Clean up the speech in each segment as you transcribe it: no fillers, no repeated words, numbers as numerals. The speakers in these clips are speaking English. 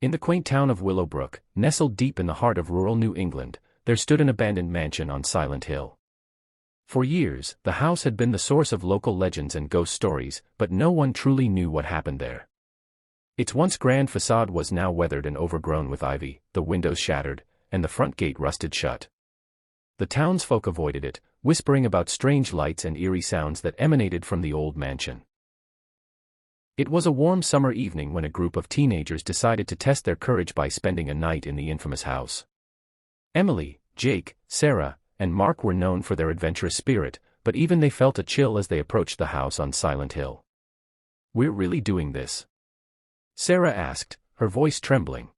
In the quaint town of Willowbrook, nestled deep in the heart of rural New England, there stood an abandoned mansion on Silent Hill. For years, the house had been the source of local legends and ghost stories, but no one truly knew what happened there. Its once grand facade was now weathered and overgrown with ivy, the windows shattered, and the front gate rusted shut. The townsfolk avoided it, whispering about strange lights and eerie sounds that emanated from the old mansion. It was a warm summer evening when a group of teenagers decided to test their courage by spending a night in the infamous house. Emily, Jake, Sarah, and Mark were known for their adventurous spirit, but even they felt a chill as they approached the house on Silent Hill. "We're really doing this?" Sarah asked, her voice trembling.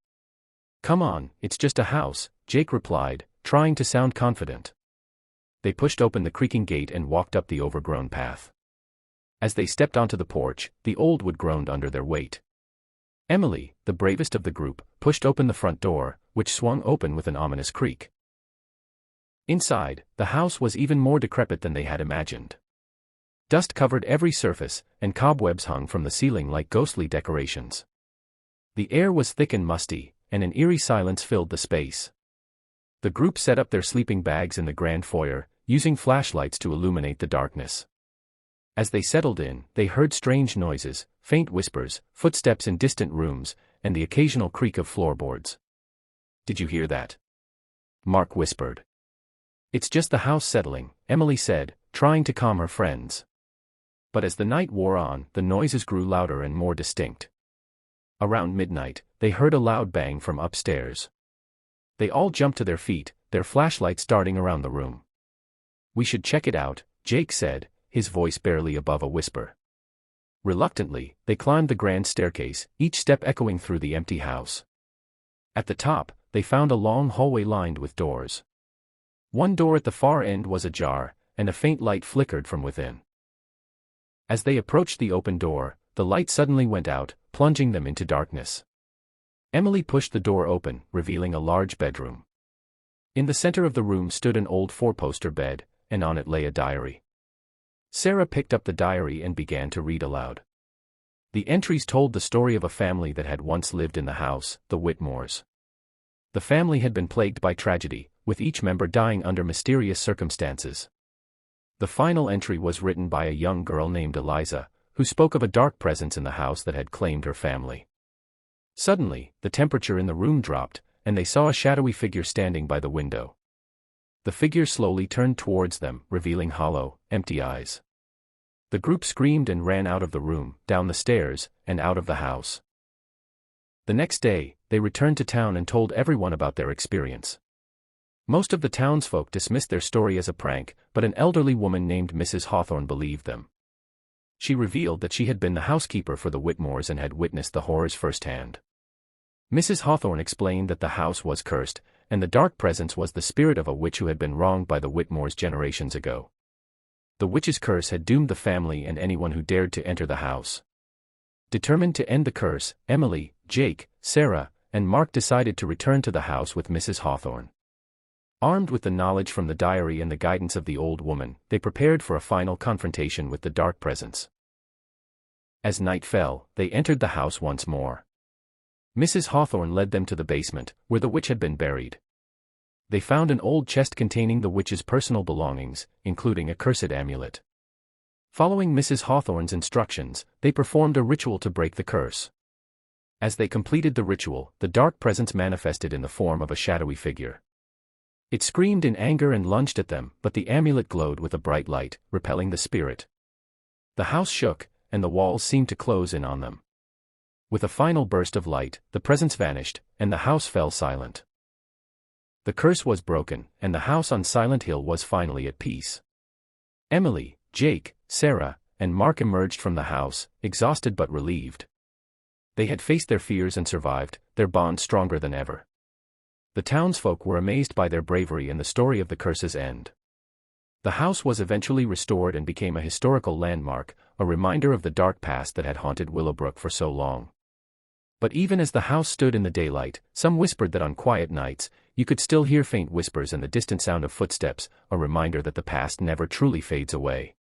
"Come on, it's just a house," Jake replied, trying to sound confident. They pushed open the creaking gate and walked up the overgrown path. As they stepped onto the porch, the old wood groaned under their weight. Emily, the bravest of the group, pushed open the front door, which swung open with an ominous creak. Inside, the house was even more decrepit than they had imagined. Dust covered every surface, and cobwebs hung from the ceiling like ghostly decorations. The air was thick and musty, and an eerie silence filled the space. The group set up their sleeping bags in the grand foyer, using flashlights to illuminate the darkness. As they settled in, they heard strange noises, faint whispers, footsteps in distant rooms, and the occasional creak of floorboards. "Did you hear that?" Mark whispered. "It's just the house settling," Emily said, trying to calm her friends. But as the night wore on, the noises grew louder and more distinct. Around midnight, they heard a loud bang from upstairs. They all jumped to their feet, their flashlights darting around the room. "We should check it out," Jake said, his voice barely above a whisper. Reluctantly, they climbed the grand staircase, each step echoing through the empty house. At the top, they found a long hallway lined with doors. One door at the far end was ajar, and a faint light flickered from within. As they approached the open door, the light suddenly went out, plunging them into darkness. Emily pushed the door open, revealing a large bedroom. In the center of the room stood an old four-poster bed, and on it lay a diary. Sarah picked up the diary and began to read aloud. The entries told the story of a family that had once lived in the house, the Whitmores. The family had been plagued by tragedy, with each member dying under mysterious circumstances. The final entry was written by a young girl named Eliza, who spoke of a dark presence in the house that had claimed her family. Suddenly, the temperature in the room dropped, and they saw a shadowy figure standing by the window. The figure slowly turned towards them, revealing hollow, empty eyes. The group screamed and ran out of the room, down the stairs, and out of the house. The next day, they returned to town and told everyone about their experience. Most of the townsfolk dismissed their story as a prank, but an elderly woman named Mrs. Hawthorne believed them. She revealed that she had been the housekeeper for the Whitmores and had witnessed the horrors firsthand. Mrs. Hawthorne explained that the house was cursed, and the dark presence was the spirit of a witch who had been wronged by the Whitmores generations ago. The witch's curse had doomed the family and anyone who dared to enter the house. Determined to end the curse, Emily, Jake, Sarah, and Mark decided to return to the house with Mrs. Hawthorne. Armed with the knowledge from the diary and the guidance of the old woman, they prepared for a final confrontation with the dark presence. As night fell, they entered the house once more. Mrs. Hawthorne led them to the basement, where the witch had been buried. They found an old chest containing the witch's personal belongings, including a cursed amulet. Following Mrs. Hawthorne's instructions, they performed a ritual to break the curse. As they completed the ritual, the dark presence manifested in the form of a shadowy figure. It screamed in anger and lunged at them, but the amulet glowed with a bright light, repelling the spirit. The house shook, and the walls seemed to close in on them. With a final burst of light, the presence vanished, and the house fell silent. The curse was broken, and the house on Silent Hill was finally at peace. Emily, Jake, Sarah, and Mark emerged from the house, exhausted but relieved. They had faced their fears and survived, their bond stronger than ever. The townsfolk were amazed by their bravery and the story of the curse's end. The house was eventually restored and became a historical landmark, a reminder of the dark past that had haunted Willowbrook for so long. But even as the house stood in the daylight, some whispered that on quiet nights, you could still hear faint whispers and the distant sound of footsteps, a reminder that the past never truly fades away.